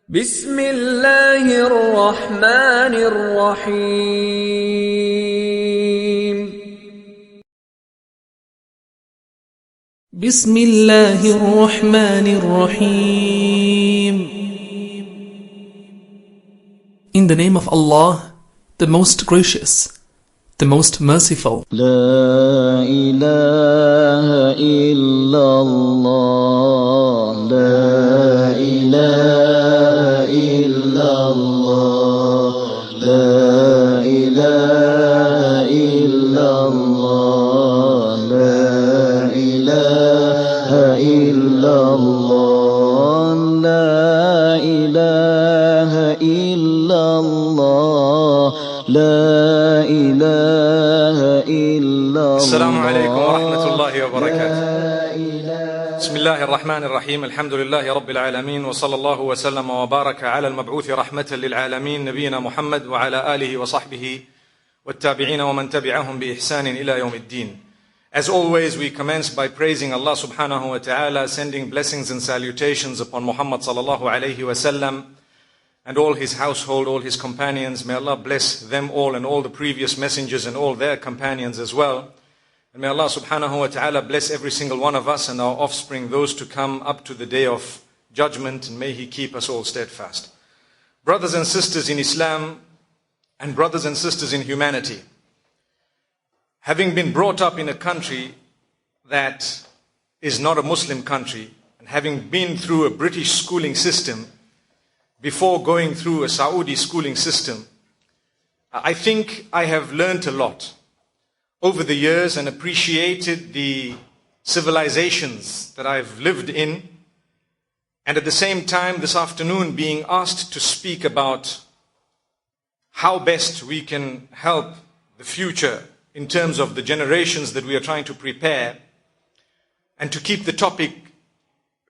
بسم الله الرحمن الرحيم بسم الله الرحمن الرحيم. In the name of Allah, the most gracious, the most merciful. لا إله إلا الله لا إله إلا الله لا إله إلا الله لا إله إلا الله لا إله إلا الله لا إله إلا الله. السلام عليكم ورحمة الله وبركاته. بسم الله الرحمن الرحيم. الحمد لله رب العالمين، وصلى الله وسلم وبارك على المبعوث رحمة للعالمين نبينا محمد وعلى آله وصحبه والتابعين ومن تبعهم بإحسان إلى يوم الدين. As always, we commence by praising Allah subhanahu wa ta'ala, sending blessings and salutations upon Muhammad sallallahu alayhi wasallam and all his household, all his companions. May Allah bless them all and all the previous messengers and all their companions as well. And may Allah subhanahu wa ta'ala bless every single one of us and our offspring, those to come up to the day of judgment, and may He keep us all steadfast. Brothers and sisters in Islam and brothers and sisters in humanity, having been brought up in a country that is not a Muslim country, and having been through a British schooling system before going through a Saudi schooling system, I think I have learnt a lot over the years and appreciated the civilizations that I've lived in. And at the same time, this afternoon, being asked to speak about how best we can help the future in terms of the generations that we are trying to prepare, and to keep the topic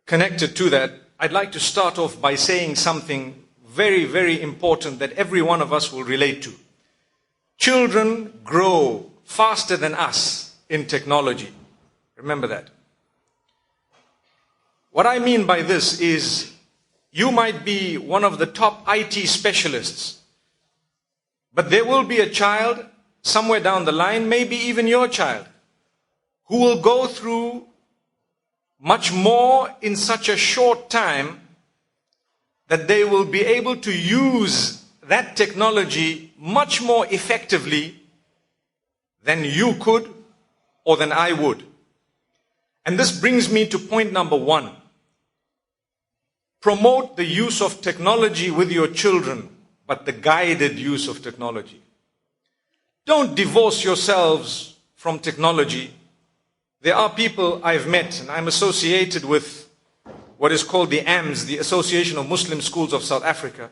connected to that, I'd like to start off by saying something very, very important that every one of us will relate to. Children grow faster than us in technology. Remember that. What I mean by this is, you might be one of the top IT specialists, but there will be a child somewhere down the line, maybe even your child, who will go through much more in such a short time that they will be able to use that technology much more effectively than you could or than I would. And this brings me to point number one. Promote the use of technology with your children, but the guided use of technology. Don't divorce yourselves from technology. There are people I've met, and I'm associated with what is called the AMS, the Association of Muslim Schools of South Africa.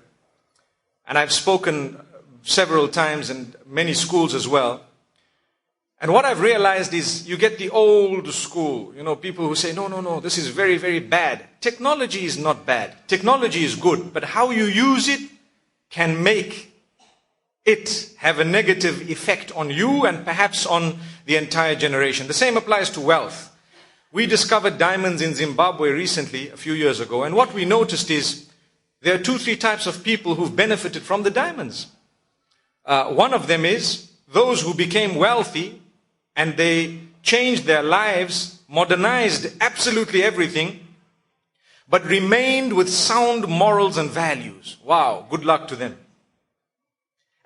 And I've spoken several times in many schools as well. And what I've realized is, you get the old school, people who say, no, this is very, very bad. Technology is not bad. Technology is good, but how you use it can make it have a negative effect on you and perhaps on the entire generation. The same applies to wealth. We discovered diamonds in Zimbabwe recently, a few years ago, and what we noticed is there are 2-3 types of people who've benefited from the diamonds. One of them is those who became wealthy and they changed their lives, modernized absolutely everything, but remained with sound morals and values. Wow, good luck to them.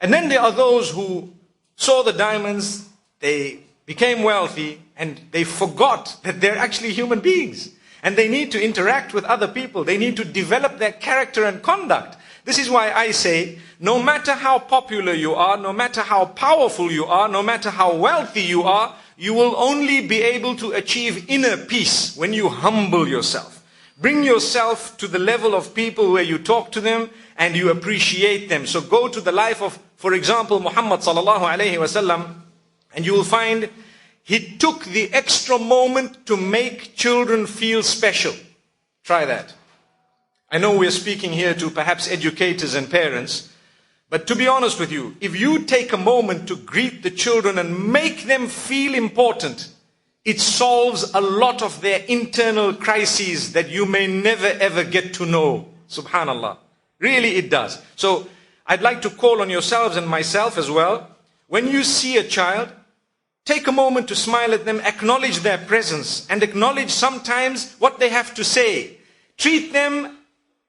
And then there are those who saw the diamonds, they became wealthy, and they forgot that they're actually human beings. And they need to interact with other people. They need to develop their character and conduct. This is why I say, no matter how popular you are, no matter how powerful you are, no matter how wealthy you are, you will only be able to achieve inner peace when you humble yourself. Bring yourself to the level of people where you talk to them and you appreciate them. So go to the life of, for example, Muhammad sallallahu alayhi wasallam, and you will find he took the extra moment to make children feel special. Try that. I know we're speaking here to perhaps educators and parents, but to be honest with you, if you take a moment to greet the children and make them feel important, it solves a lot of their internal crises that you may never ever get to know. Subhanallah. Really it does. So I'd like to call on yourselves and myself as well. When you see a child, take a moment to smile at them, acknowledge their presence, and acknowledge sometimes what they have to say. Treat them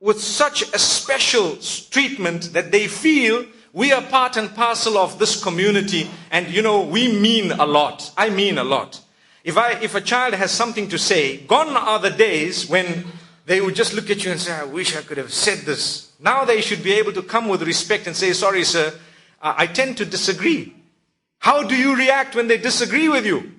with such a special treatment that they feel we are part and parcel of this community, and we mean a lot. I mean a lot. If a child has something to say, gone are the days when they would just look at you and say, I wish I could have said this. Now they should be able to come with respect and say, sorry sir, I tend to disagree. How do you react when they disagree with you?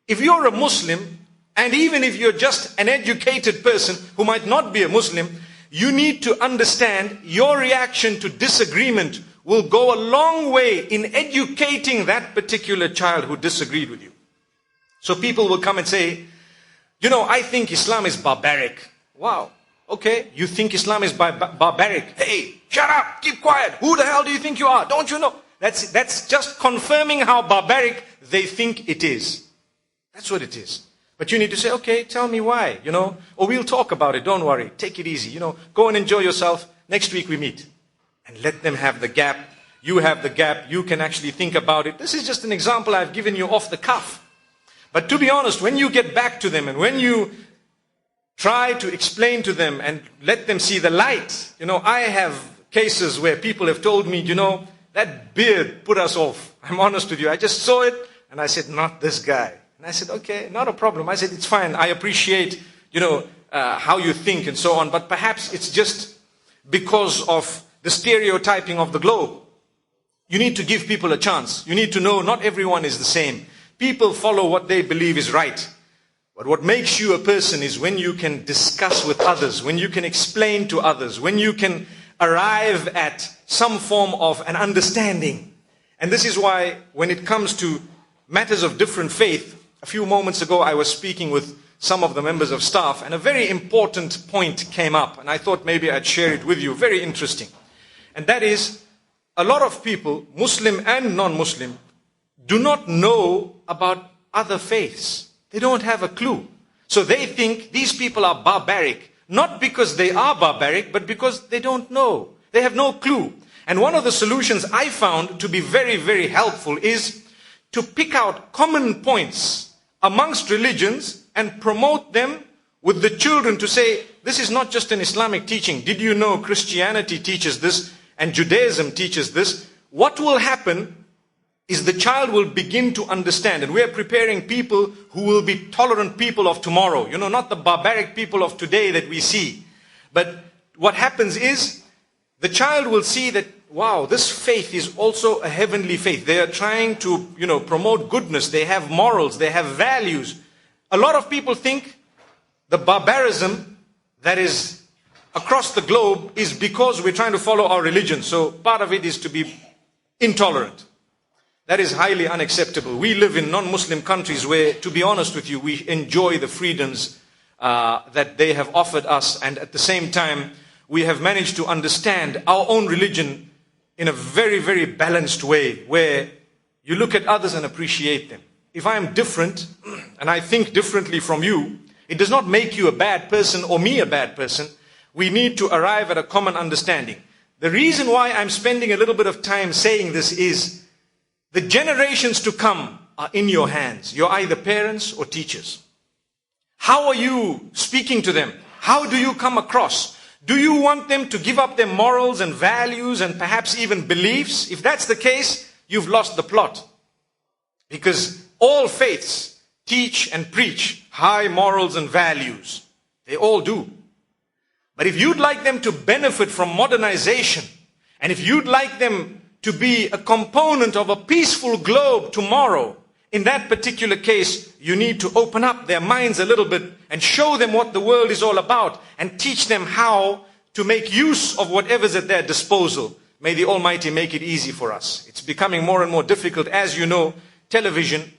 If you're a Muslim, and even if you're just an educated person who might not be a Muslim, you need to understand your reaction to disagreement will go a long way in educating that particular child who disagreed with you. So people will come and say, I think Islam is barbaric. Wow. Okay, you think Islam is barbaric. Hey, shut up, keep quiet. Who the hell do you think you are? Don't you know? That's just confirming how barbaric they think it is. That's what it is. But you need to say, okay, tell me why, or we'll talk about it, don't worry, take it easy, go and enjoy yourself, next week we meet. And let them have the gap, you have the gap, you can actually think about it. This is just an example I've given you off the cuff. But to be honest, when you get back to them and when you try to explain to them and let them see the light, I have cases where people have told me, that beard put us off. I'm honest with you, I just saw it and I said, not this guy. And I said, okay, not a problem. I said, it's fine. I appreciate, how you think and so on. But perhaps it's just because of the stereotyping of the globe. You need to give people a chance. You need to know not everyone is the same. People follow what they believe is right. But what makes you a person is when you can discuss with others, when you can explain to others, when you can arrive at some form of an understanding. And this is why when it comes to matters of different faith, a few moments ago I was speaking with some of the members of staff and a very important point came up and I thought maybe I'd share it with you, very interesting. And that is, a lot of people, Muslim and non-Muslim, do not know about other faiths. They don't have a clue. So they think these people are barbaric, not because they are barbaric, but because they don't know. They have no clue. And one of the solutions I found to be very, very helpful is to pick out common points amongst religions and promote them with the children to say, this is not just an Islamic teaching. Did you know Christianity teaches this and Judaism teaches this? What will happen is the child will begin to understand, and we are preparing people who will be tolerant people of tomorrow. Not the barbaric people of today that we see. But what happens is the child will see that, wow, this faith is also a heavenly faith. They are trying to, promote goodness. They have morals. They have values. A lot of people think the barbarism that is across the globe is because we're trying to follow our religion. So part of it is to be intolerant. That is highly unacceptable. We live in non-Muslim countries where, to be honest with you, we enjoy the freedoms that they have offered us. And at the same time, we have managed to understand our own religion in a very, very balanced way, where you look at others and appreciate them. If I am different, and I think differently from you, it does not make you a bad person or me a bad person. We need to arrive at a common understanding. The reason why I'm spending a little bit of time saying this is, the generations to come are in your hands. You're either parents or teachers. How are you speaking to them? How do you come across? Do you want them to give up their morals and values and perhaps even beliefs? If that's the case, you've lost the plot. Because all faiths teach and preach high morals and values. They all do. But if you'd like them to benefit from modernization, and if you'd like them to be a component of a peaceful globe tomorrow, in that particular case, you need to open up their minds a little bit and show them what the world is all about and teach them how to make use of whatever's at their disposal. May the Almighty make it easy for us. It's becoming more and more difficult. As you know, television.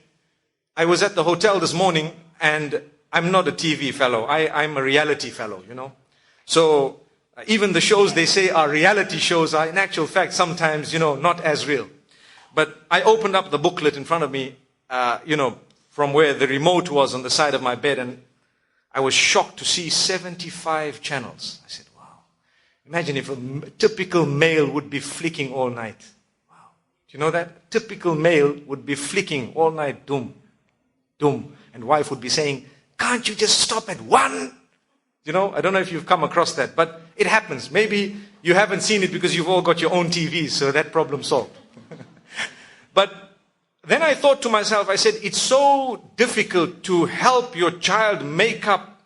I was at the hotel this morning and I'm not a TV fellow. I'm a reality fellow, So even the shows they say are reality shows are in actual fact sometimes, not as real. But I opened up the booklet in front of me, from where the remote was on the side of my bed, and I was shocked to see 75 channels. I said, wow. Imagine if a typical male would be flicking all night. Wow. Do you know that? A typical male would be flicking all night, doom, doom. And wife would be saying, can't you just stop at one? You know, I don't know if you've come across that, but it happens. Maybe you haven't seen it because you've all got your own TVs, so that problem solved. But then I thought to myself, I said, it's so difficult to help your child make up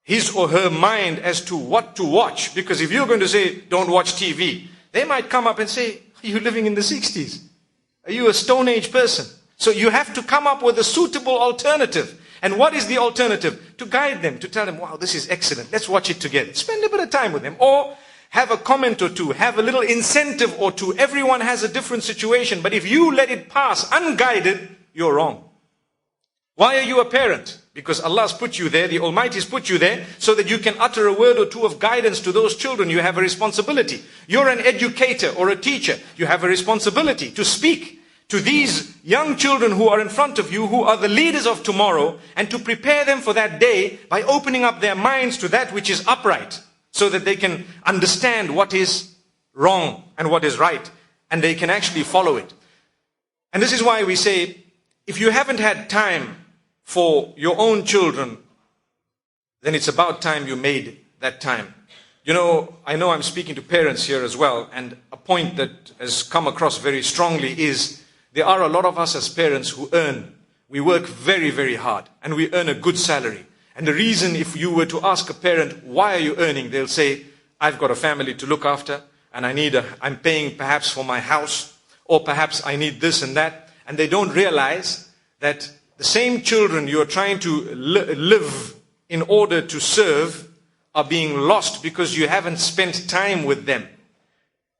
his or her mind as to what to watch. Because if you're going to say, don't watch TV, they might come up and say, are you living in the 60s? Are you a Stone Age person? So you have to come up with a suitable alternative. And what is the alternative? To guide them, to tell them, wow, this is excellent. Let's watch it together. Spend a bit of time with them. Or have a comment or two, have a little incentive or two. Everyone has a different situation. But if you let it pass unguided, you're wrong. Why are you a parent? Because Allah's put you there, the Almighty's put you there, so that you can utter a word or two of guidance to those children. You have a responsibility. You're an educator or a teacher. You have a responsibility to speak to these young children who are in front of you, who are the leaders of tomorrow, and to prepare them for that day by opening up their minds to that which is upright, so that they can understand what is wrong and what is right, and they can actually follow it. And this is why we say, if you haven't had time for your own children, then it's about time you made that time. You know I'm speaking to parents here as well, and a point that has come across very strongly is there are a lot of us as parents who we work very, very hard, and we earn a good salary. And the reason, if you were to ask a parent, why are you earning? They'll say, I've got a family to look after, and I'm paying perhaps for my house, or perhaps I need this and that. And they don't realize that the same children you're trying to live in order to serve are being lost because you haven't spent time with them.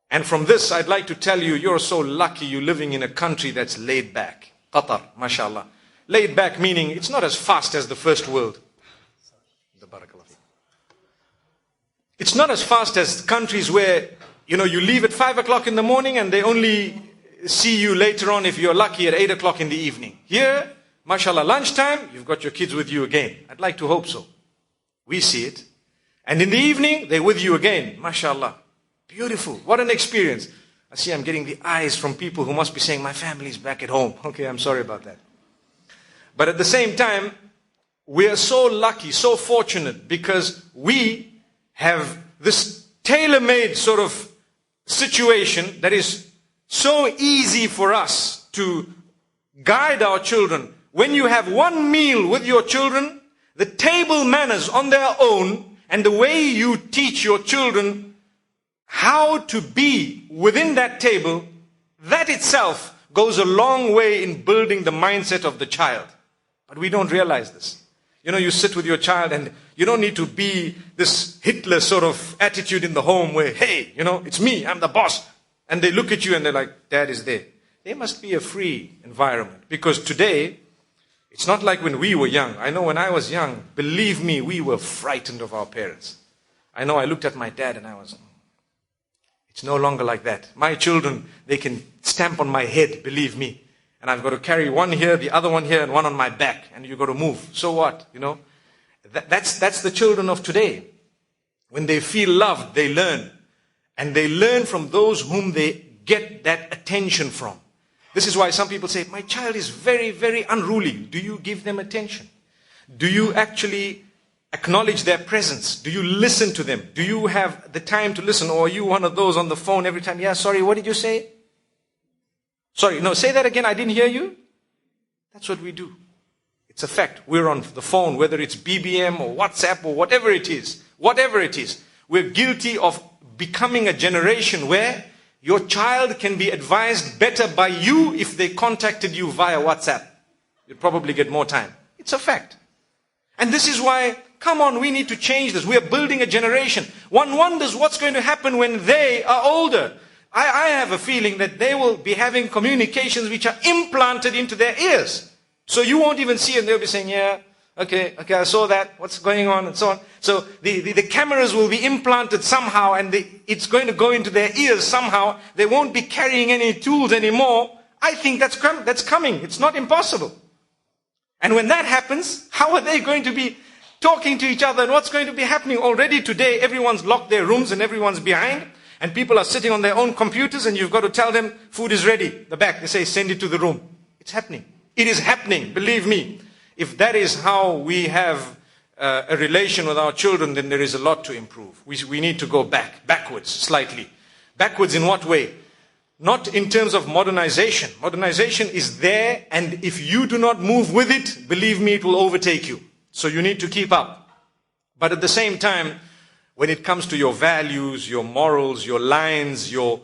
And from this, I'd like to tell you, you're so lucky you're living in a country that's laid back. Qatar, mashallah. Laid back meaning it's not as fast as the first world. It's not as fast as countries where, you leave at 5 o'clock in the morning and they only see you later on if you're lucky at 8 o'clock in the evening. Here, mashallah, lunchtime, you've got your kids with you again. I'd like to hope so. We see it. And in the evening, they're with you again. Mashallah. Beautiful. What an experience. I see I'm getting the eyes from people who must be saying, my family's back at home. Okay, I'm sorry about that. But at the same time, we are so lucky, so fortunate, because we have this tailor-made sort of situation that is so easy for us to guide our children. When you have one meal with your children, the table manners on their own, and the way you teach your children how to be within that table, that itself goes a long way in building the mindset of the child. But we don't realize this. You sit with your child and you don't need to be this Hitler sort of attitude in the home where, hey, it's me, I'm the boss. And they look at you and they're like, Dad is there. There must be a free environment. Because today, it's not like when we were young. I know when I was young, believe me, we were frightened of our parents. I know I looked at my dad and it's no longer like that. My children, they can stamp on my head, believe me. And I've got to carry one here, the other one here, and one on my back. And you've got to move. So what? That's the children of today. When they feel loved, they learn. And they learn from those whom they get that attention from. This is why some people say, my child is very, very unruly. Do you give them attention? Do you actually acknowledge their presence? Do you listen to them? Do you have the time to listen? Or are you one of those on the phone every time? Yeah, sorry, what did you say? Sorry, no, say that again, I didn't hear you. That's what we do. It's a fact. We're on the phone, whether it's BBM or WhatsApp or whatever it is. Whatever it is. We're guilty of becoming a generation where your child can be advised better by you if they contacted you via WhatsApp. You'll probably get more time. It's a fact. And this is why, come on, we need to change this. We are building a generation. One wonders what's going to happen when they are older. I have a feeling that they will be having communications which are implanted into their ears. So you won't even see it. They'll be saying, yeah, okay, I saw that. What's going on? And so on. So the cameras will be implanted somehow and it's going to go into their ears somehow. They won't be carrying any tools anymore. I think that's coming. It's not impossible. And when that happens, how are they going to be talking to each other, and what's going to be happening already today? Everyone's locked their rooms and everyone's behind, and people are sitting on their own computers, and you've got to tell them food is ready. The back, they say send it to the room. It's happening. It is happening, believe me. If that is how we have a relation with our children, then there is a lot to improve. We need to go backwards slightly. Backwards in what way? Not in terms of modernization. Modernization is there, and if you do not move with it, believe me, it will overtake you. So you need to keep up. But at the same time, when it comes to your values, your morals, your lines, your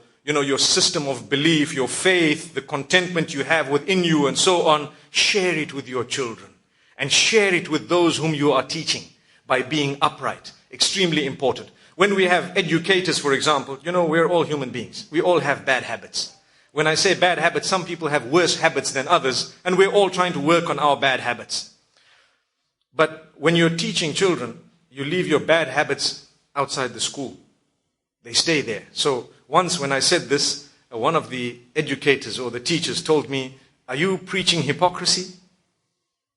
system of belief, your faith, the contentment you have within you and so on, share it with your children. And share it with those whom you are teaching by being upright. Extremely important. When we have educators, for example, we're all human beings. We all have bad habits. When I say bad habits, some people have worse habits than others, and we're all trying to work on our bad habits. But when you're teaching children, you leave your bad habits outside the school. They stay there. So once when I said this, one of the educators or the teachers told me, "Are you preaching hypocrisy?"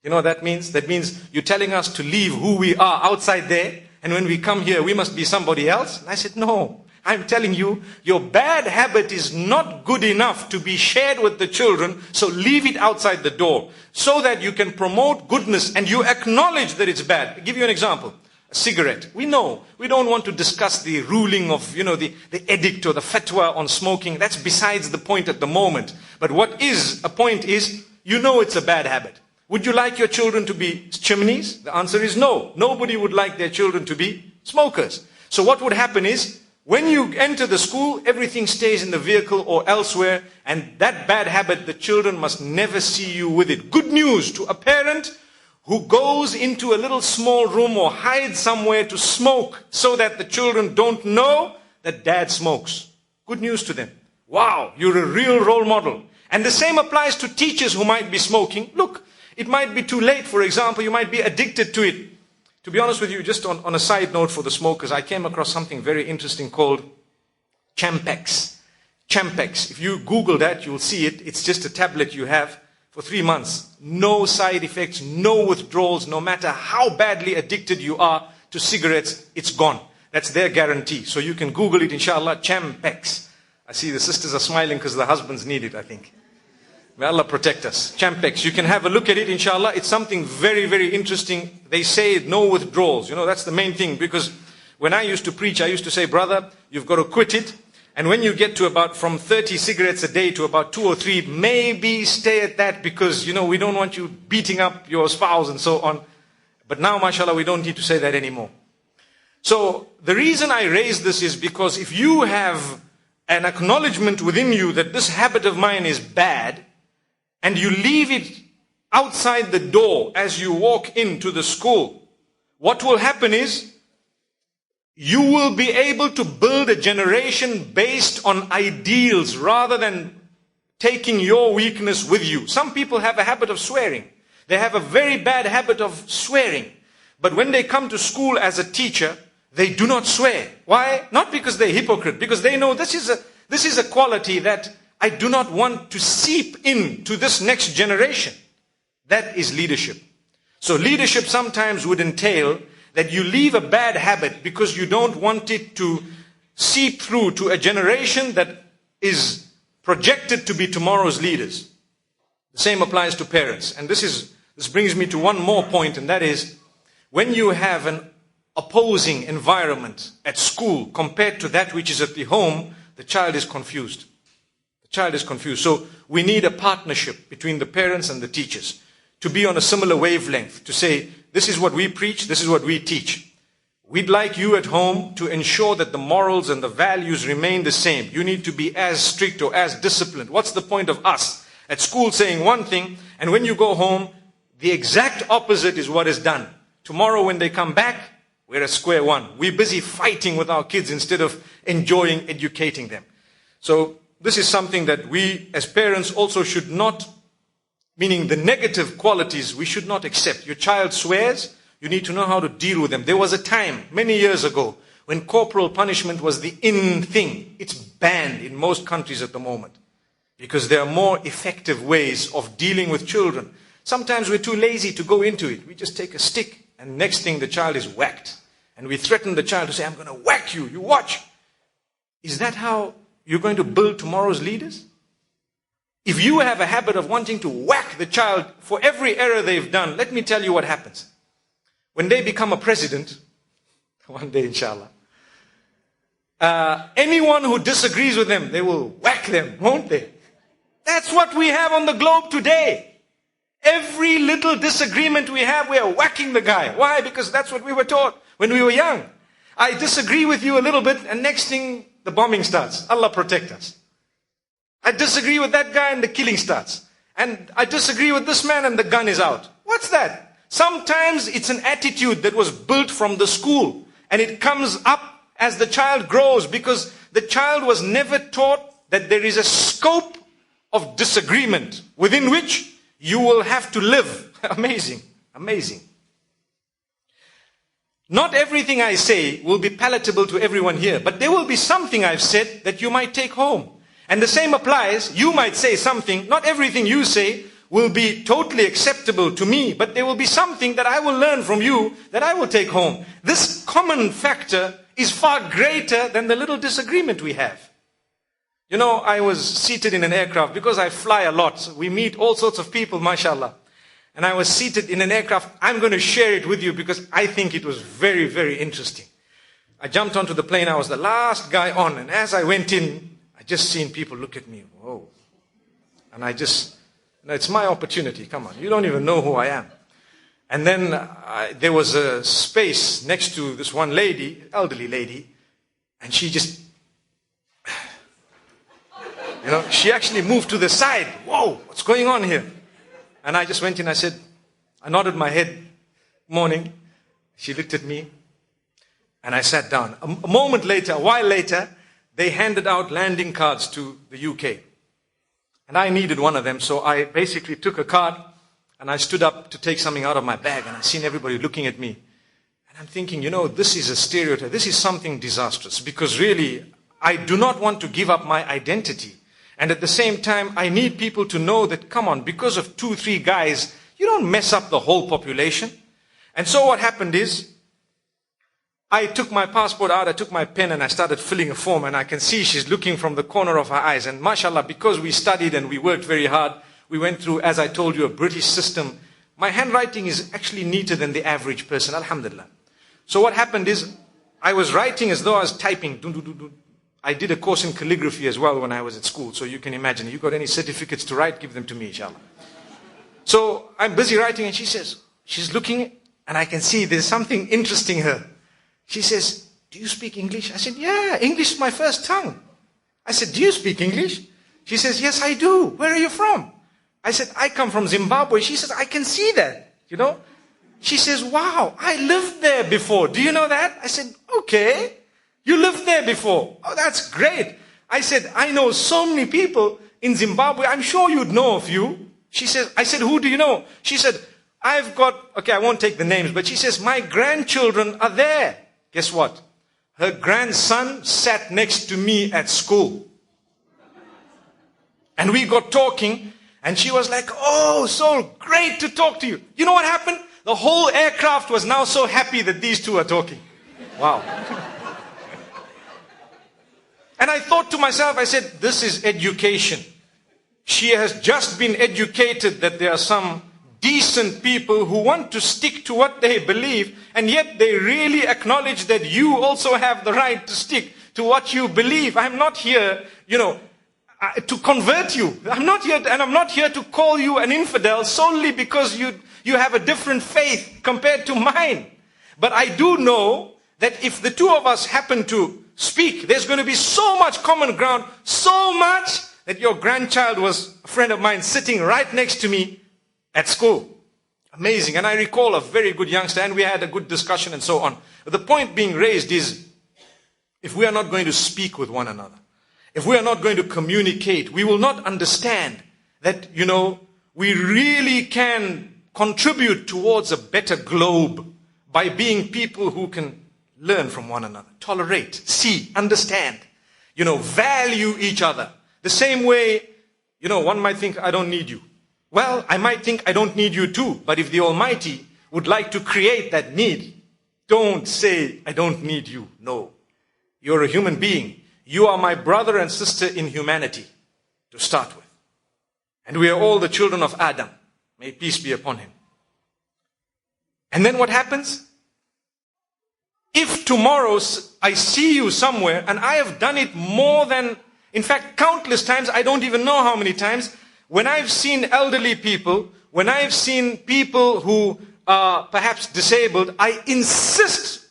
You know what that means? That means you're telling us to leave who we are outside there, and when we come here, we must be somebody else? And I said, no, I'm telling you, your bad habit is not good enough to be shared with the children, so leave it outside the door, so that you can promote goodness, and you acknowledge that it's bad. I'll give you an example. A cigarette. We know, we don't want to discuss the ruling of, the edict or the fatwa on smoking. That's besides the point at the moment. But what is a point is, it's a bad habit. Would you like your children to be chimneys? The answer is no. Nobody would like their children to be smokers. So what would happen is, when you enter the school, everything stays in the vehicle or elsewhere, and that bad habit, the children must never see you with it. Good news to a parent who goes into a little small room or hides somewhere to smoke so that the children don't know that dad smokes. Good news to them. Wow, you're a real role model. And the same applies to teachers who might be smoking. Look, it might be too late, for example, you might be addicted to it. To be honest with you, just on a side note for the smokers, I came across something very interesting called Champex. Champex. If you Google that, you'll see it. It's just a tablet you have for 3 months. No side effects, no withdrawals, no matter how badly addicted you are to cigarettes, it's gone. That's their guarantee. So you can Google it, inshallah, Champex. I see the sisters are smiling because the husbands need it, I think. May Allah protect us. Champex. You can have a look at it, inshallah. It's something very, very interesting. They say no withdrawals. That's the main thing. Because when I used to preach, I used to say, brother, you've got to quit it. And when you get to about from 30 cigarettes a day to about 2 or 3, maybe stay at that because, we don't want you beating up your spouse and so on. But now, mashallah, we don't need to say that anymore. So the reason I raise this is because if you have an acknowledgement within you that this habit of mine is bad, and you leave it outside the door as you walk into the school, what will happen is, you will be able to build a generation based on ideals rather than taking your weakness with you. Some people have a habit of swearing. They have a very bad habit of swearing. But when they come to school as a teacher, they do not swear. Why? Not because they're hypocrite, because they know this is a quality that I do not want to seep into this next generation. That is leadership. So leadership sometimes would entail that you leave a bad habit because you don't want it to seep through to a generation that is projected to be tomorrow's leaders. The same applies to parents. And this brings me to one more point, and that is, when you have an opposing environment at school compared to that which is at the home, the child is confused. Child is confused. So we need a partnership between the parents and the teachers to be on a similar wavelength, to say, this is what we preach, this is what we teach. We'd like you at home to ensure that the morals and the values remain the same. You need to be as strict or as disciplined. What's the point of us at school saying one thing, and when you go home, the exact opposite is what is done. Tomorrow when they come back, we're at square one. We're busy fighting with our kids instead of enjoying educating them. So this is something that we as parents also should not, meaning the negative qualities, we should not accept. Your child swears, you need to know how to deal with them. There was a time, many years ago, when corporal punishment was the in thing. It's banned in most countries at the moment because there are more effective ways of dealing with children. Sometimes we're too lazy to go into it. We just take a stick and next thing the child is whacked. And we threaten the child to say, I'm going to whack you, you watch. Is that how you're going to build tomorrow's leaders? If you have a habit of wanting to whack the child for every error they've done, let me tell you what happens. When they become a president, one day inshallah, anyone who disagrees with them, they will whack them, won't they? That's what we have on the globe today. Every little disagreement we have, we are whacking the guy. Why? Because that's what we were taught when we were young. I disagree with you a little bit, and next thing, the bombing starts. Allah protect us. I disagree with that guy, and the killing starts. And I disagree with this man, and the gun is out. What's that? Sometimes it's an attitude that was built from the school, and it comes up as the child grows, because the child was never taught that there is a scope of disagreement within which you will have to live. Amazing, amazing. Not everything I say will be palatable to everyone here, but there will be something I've said that you might take home. And the same applies. You might say something, not everything you say will be totally acceptable to me, but there will be something that I will learn from you that I will take home. This common factor is far greater than the little disagreement we have. You know, I was seated in an aircraft because I fly a lot. So we meet all sorts of people, mashallah. And I was seated in an aircraft. I'm going to share it with you because I think it was very, very interesting. I jumped onto the plane. I was the last guy on. And as I went in, I just seen people look at me. Whoa. And I just, it's my opportunity. Come on. You don't even know who I am. And then there was a space next to this one lady, elderly lady. And she just, you know, she actually moved to the side. Whoa, what's going on here? And I just went in, I said, I nodded my head, morning. She looked at me, and I sat down. A moment later, a while later, they handed out landing cards to the UK. And I needed one of them, so I basically took a card, and I stood up to take something out of my bag, and I seen everybody looking at me. And I'm thinking, you know, this is a stereotype. This is something disastrous, because really, I do not want to give up my identity. And at the same time, I need people to know that, come on, because of 2-3 guys, you don't mess up the whole population. And so what happened is, I took my passport out, I took my pen, and I started filling a form. And I can see she's looking from the corner of her eyes. And mashallah, because we studied and we worked very hard, we went through, as I told you, a British system. My handwriting is actually neater than the average person, alhamdulillah. So what happened is, I was writing as though I was typing. I did a course in calligraphy as well when I was at school. So you can imagine, if you got any certificates to write, give them to me, inshallah. So I'm busy writing, and she says, she's looking, and I can see there's something interesting here. She says, do you speak English? I said, yeah, English is my first tongue. I said, do you speak English? She says, yes, I do. Where are you from? I said, I come from Zimbabwe. She says, I can see that, you know. She says, wow, I lived there before. Do you know that? I said, okay. You lived there before. Oh, that's great. I said, I know so many people in Zimbabwe. I'm sure you'd know of you. She says, I said, who do you know? She said, I've got, okay, I won't take the names, but she says, my grandchildren are there. Guess what? Her grandson sat next to me at school. And we got talking, and she was like, oh, so great to talk to you. You know what happened? The whole aircraft was now so happy that these two are talking. Wow. And I thought to myself, I said, this is education. She has just been educated that there are some decent people who want to stick to what they believe, and yet they really acknowledge that you also have the right to stick to what you believe. I'm not here, you know, to convert you. I'm not here, and I'm not here to call you an infidel solely because you have a different faith compared to mine. But I do know that if the two of us happen to speak, there's going to be so much common ground, so much that your grandchild was a friend of mine sitting right next to me at school. Amazing. And I recall a very good youngster, and we had a good discussion and so on. But the point being raised is, if we are not going to speak with one another, if we are not going to communicate, we will not understand that, you know, we really can contribute towards a better globe by being people who can learn from one another, tolerate, see, understand, you know, value each other. The same way, you know, one might think, I don't need you. Well, I might think I don't need you too, but if the Almighty would like to create that need, don't say, I don't need you. No. You're a human being. You are my brother and sister in humanity, to start with. And we are all the children of Adam. May peace be upon him. And then what happens? If tomorrow I see you somewhere, and I have done it more than, in fact, countless times, I don't even know how many times, when I've seen elderly people, when I've seen people who are perhaps disabled, I insist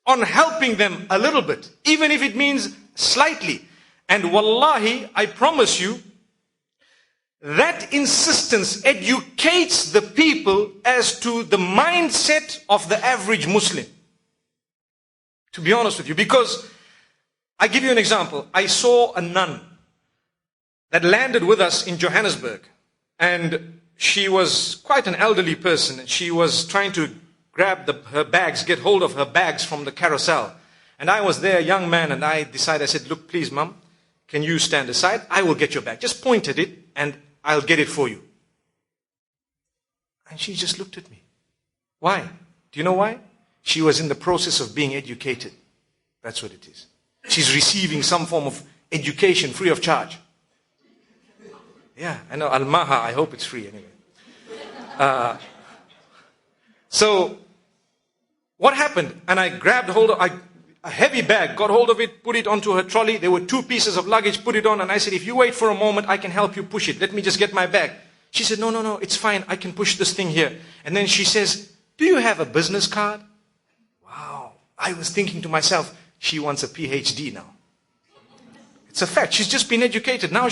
on helping them a little bit, even if it means slightly. And wallahi, I promise you, that insistence educates the people as to the mindset of the average Muslim. To be honest with you, because I give you an example. I saw a nun that landed with us in Johannesburg, and she was quite an elderly person, and she was trying to grab her bags, get hold of her bags from the carousel. And I was there, a young man, and I said, look, please, mum, can you stand aside? I will get your bag. Just point at it, and I'll get it for you. And she just looked at me. Why? Do you know why? She was in the process of being educated. That's what it is. She's receiving some form of education free of charge. Yeah, I know, Al-Maha, I hope it's free anyway. So, what happened? And I grabbed hold of a heavy bag, got hold of it, put it onto her trolley. There were 2 pieces of luggage, put it on, and I said, if you wait for a moment, I can help you push it. Let me just get my bag. She said, no, it's fine. I can push this thing here. And then she says, do you have a business card? Wow. I was thinking to myself, she wants a PhD now. It's a fact. She's just been educated. Now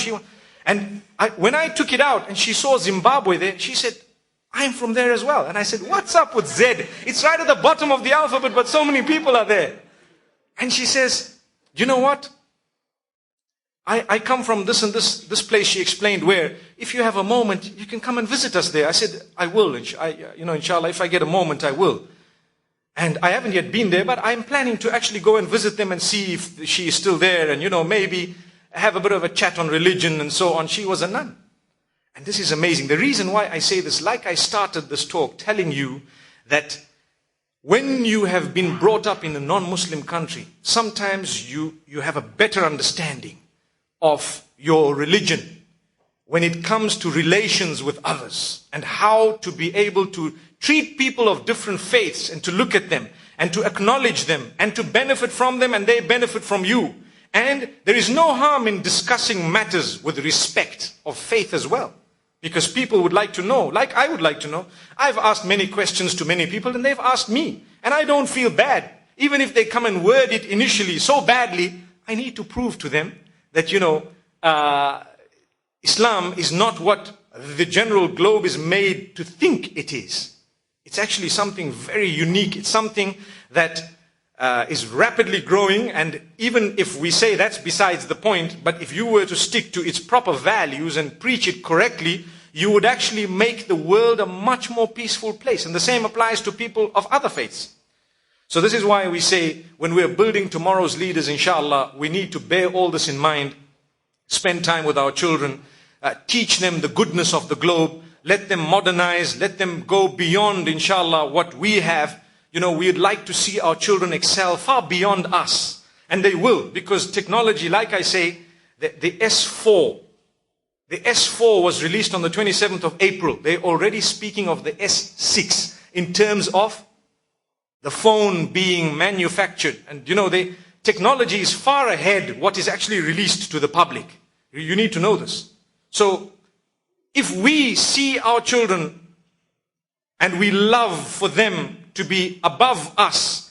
when I took it out and she saw Zimbabwe there, she said, I'm from there as well. And I said, what's up with Z? It's right at the bottom of the alphabet, but so many people are there. And she says, you know what? I come from this and this place, she explained, where if you have a moment, you can come and visit us there. I said, I will. Inshallah, if I get a moment, I will. And I haven't yet been there, but I'm planning to actually go and visit them and see if she is still there, and maybe have a bit of a chat on religion and so on. She was a nun. And this is amazing. The reason why I say this, like I started this talk telling you that when you have been brought up in a non-Muslim country, sometimes you have a better understanding of your religion when it comes to relations with others and how to be able to treat people of different faiths and to look at them and to acknowledge them and to benefit from them and they benefit from you. And there is no harm in discussing matters with respect of faith as well. Because people would like to know, like I would like to know. I've asked many questions to many people and they've asked me. And I don't feel bad. Even if they come and word it initially so badly, I need to prove to them that, Islam is not what the general globe is made to think it is. It's actually something very unique. It's something that is rapidly growing, and even if we say that's besides the point, but if you were to stick to its proper values and preach it correctly, you would actually make the world a much more peaceful place. And the same applies to people of other faiths. So this is why we say, when we're building tomorrow's leaders, inshallah, we need to bear all this in mind, spend time with our children, teach them the goodness of the globe, let them modernize, let them go beyond, inshallah, what we have. We'd like to see our children excel far beyond us. And they will, because technology, like I say, the S4 was released on the 27th of April. They're already speaking of the S6 in terms of the phone being manufactured. And the technology is far ahead what is actually released to the public. You need to know this. So, if we see our children and we love for them to be above us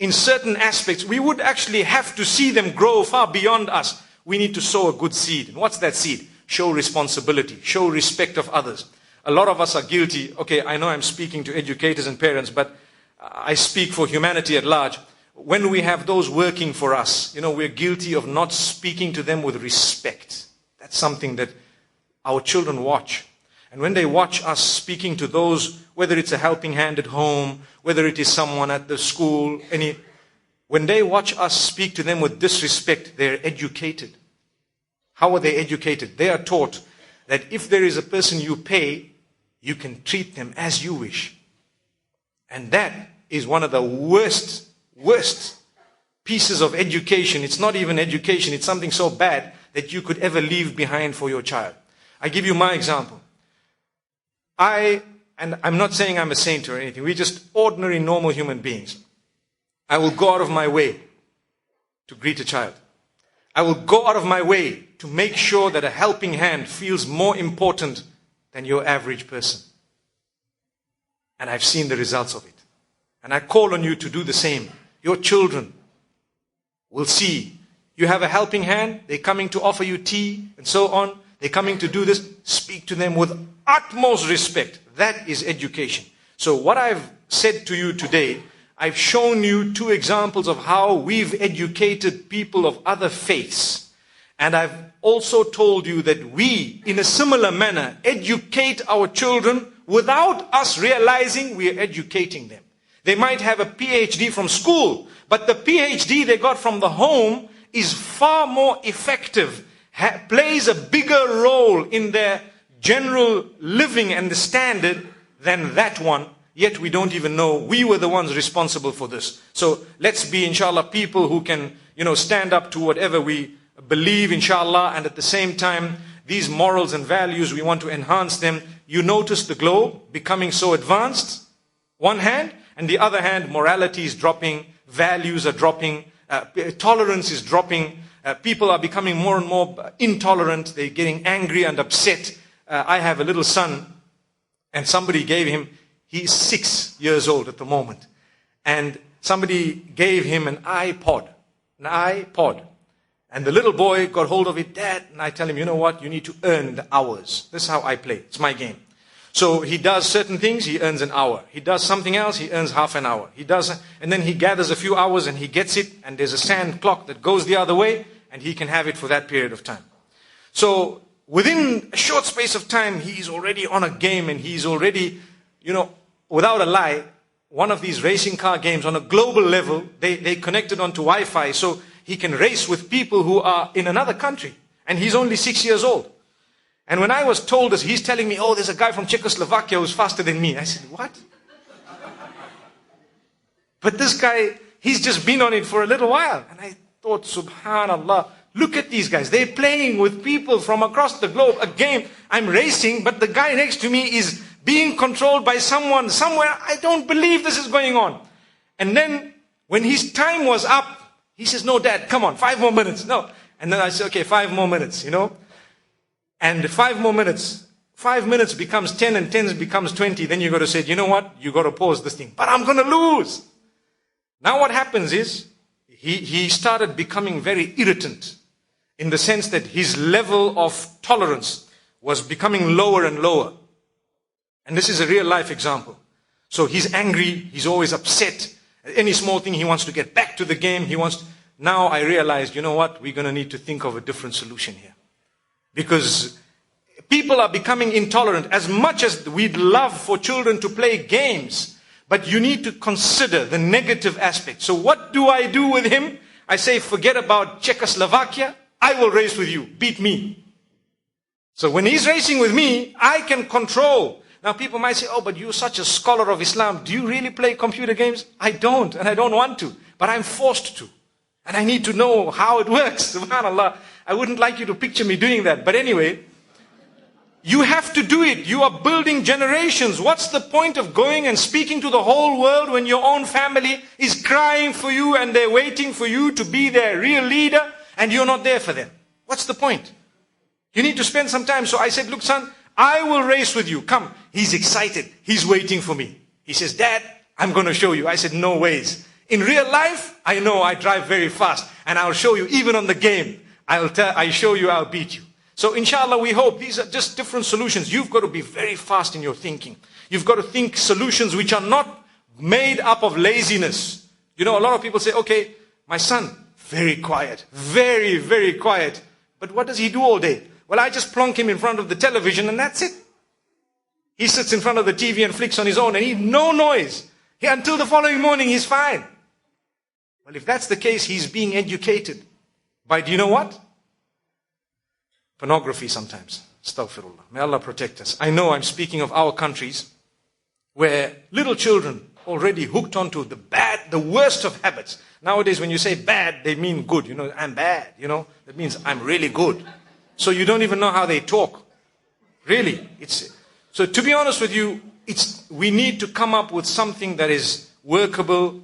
in certain aspects, we would actually have to see them grow far beyond us. We need to sow a good seed. And what's that seed? Show responsibility, show respect of others. A lot of us are guilty. Okay, I know I'm speaking to educators and parents, but I speak for humanity at large. When we have those working for us, we're guilty of not speaking to them with respect. That's something that our children watch. And when they watch us speaking to those, whether it's a helping hand at home, whether it is someone at the school, when they watch us speak to them with disrespect, they're educated. How are they educated? They are taught that if there is a person you pay, you can treat them as you wish. And that is one of the worst pieces of education. It's not even education. It's something so bad that you could ever leave behind for your child. I give you my example. And I'm not saying I'm a saint or anything. We're just ordinary, normal human beings. I will go out of my way to greet a child. I will go out of my way to make sure that a helping hand feels more important than your average person. And I've seen the results of it. And I call on you to do the same. Your children will see you have a helping hand. They're coming to offer you tea and so on. They're coming to do this. Speak to them with utmost respect. That is education. So what I've said to you today, I've shown you two examples of how we've educated people of other faiths. And I've also told you that we, in a similar manner, educate our children without us realizing we are educating them. They might have a PhD from school, but the PhD they got from the home is far more effective, plays a bigger role in their general living and the standard than that one. Yet we don't even know we were the ones responsible for this. So let's be, inshallah, people who can, stand up to whatever we believe, inshallah, and at the same time, these morals and values, we want to enhance them. You notice the globe becoming so advanced, one hand, and the other hand, morality is dropping, values are dropping, tolerance is dropping, people are becoming more and more intolerant, they're getting angry and upset. I have a little son, and somebody gave him, he's 6 years old at the moment, and somebody gave him an iPod. And the little boy got hold of it, Dad, and I tell him, you know what, you need to earn the hours. This is how I play, it's my game. So he does certain things, he earns an hour. He does something else, he earns half an hour. And then he gathers a few hours and he gets it, and there's a sand clock that goes the other way, and he can have it for that period of time. So within a short space of time, he's already on a game, and he's already, without a lie, one of these racing car games on a global level, they connected onto Wi-Fi, so he can race with people who are in another country. And he's only 6 years old. And when I was told this, he's telling me, oh, there's a guy from Czechoslovakia who's faster than me. I said, what? But this guy, he's just been on it for a little while. And I thought, subhanallah, look at these guys. They're playing with people from across the globe, a game. I'm racing, but the guy next to me is being controlled by someone somewhere. I don't believe this is going on. And then when his time was up, he says, no, Dad, come on, 5 more minutes. No. And then I said, okay, 5 more minutes, And 5 more minutes. 5 minutes becomes 10 and 10 becomes 20. Then you got to say, you know what? You got to pause this thing. But I'm going to lose. Now what happens is, he started becoming very irritant in the sense that his level of tolerance was becoming lower and lower. And this is a real life example. So he's angry. He's always upset. Any small thing, he wants to get back to the game. Now I realized, you know what? We're going to need to think of a different solution here. Because people are becoming intolerant. As much as we'd love for children to play games, but you need to consider the negative aspect. So what do I do with him? I say, forget about Czechoslovakia. I will race with you. Beat me. So when he's racing with me, I can control. Now people might say, oh, but you're such a scholar of Islam. Do you really play computer games? I don't, and I don't want to. But I'm forced to. And I need to know how it works. SubhanAllah. I wouldn't like you to picture me doing that. But anyway, you have to do it. You are building generations. What's the point of going and speaking to the whole world when your own family is crying for you and they're waiting for you to be their real leader and you're not there for them? What's the point? You need to spend some time. So I said, look, son, I will race with you. Come. He's excited. He's waiting for me. He says, Dad, I'm going to show you. I said, no ways. In real life, I know I drive very fast and I'll show you even on the game. I show you, I'll beat you. So inshallah, we hope these are just different solutions. You've got to be very fast in your thinking. You've got to think solutions which are not made up of laziness. A lot of people say, okay, my son, very quiet, very, very quiet. But what does he do all day? Well, I just plonk him in front of the television and that's it. He sits in front of the TV and flicks on his own and he's no noise. Until the following morning, he's fine. Well, if that's the case, he's being educated by, do you know what? Pornography sometimes. Astaghfirullah. May Allah protect us. I know I'm speaking of our countries where little children already hooked onto the bad, the worst of habits. Nowadays when you say bad, they mean good. I'm bad, that means I'm really good. So you don't even know how they talk. Really. So to be honest with you, we need to come up with something that is workable.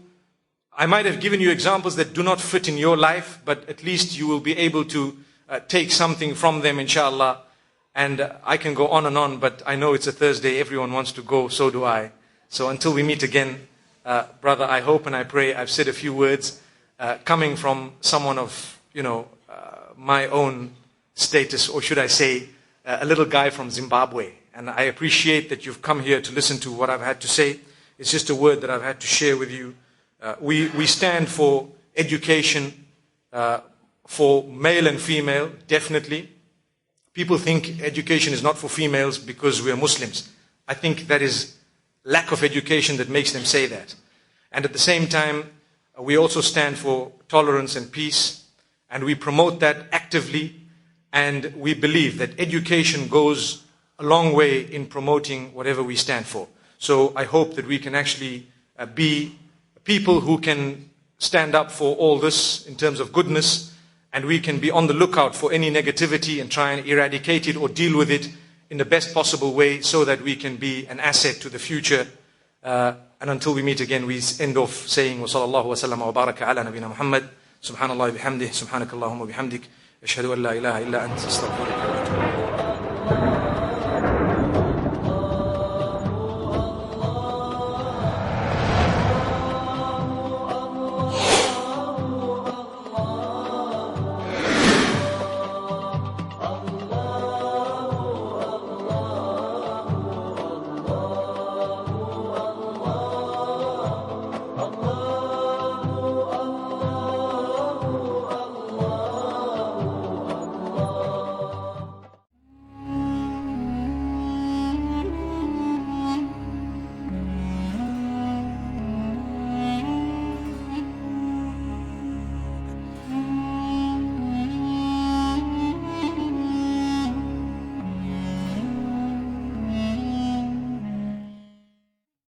I might have given you examples that do not fit in your life, but at least you will be able to take something from them, inshallah. And I can go on and on, but I know it's a Thursday, everyone wants to go, so do I. So until we meet again, brother, I hope and I pray I've said a few words coming from someone of, my own status, or should I say, a little guy from Zimbabwe. And I appreciate that you've come here to listen to what I've had to say. It's just a word that I've had to share with you. We stand for education for male and female, definitely. People think education is not for females because we are Muslims. I think that is lack of education that makes them say that. And at the same time, we also stand for tolerance and peace, and we promote that actively, and we believe that education goes a long way in promoting whatever we stand for. So I hope that we can actually be people who can stand up for all this in terms of goodness, and we can be on the lookout for any negativity and try and eradicate it or deal with it in the best possible way so that we can be an asset to the future. And until we meet again, we end off saying, وَصَلَى اللَّهُ وَسَلَّمَ وَبَارَكَ عَلَى نَبِينَ مُحَمَّدٍ سُبْحَانَ اللَّهِ بِحَمْدِهِ سُبْحَانَكَ اللَّهُمَّ وَبِحَمْدِكَ أَشْهَدُ أَن لَا إِلَهَ إِلَّا أَنْتَ أَسْتَغْفِرُكَ وَأَتُوبُ إِلَيْكَ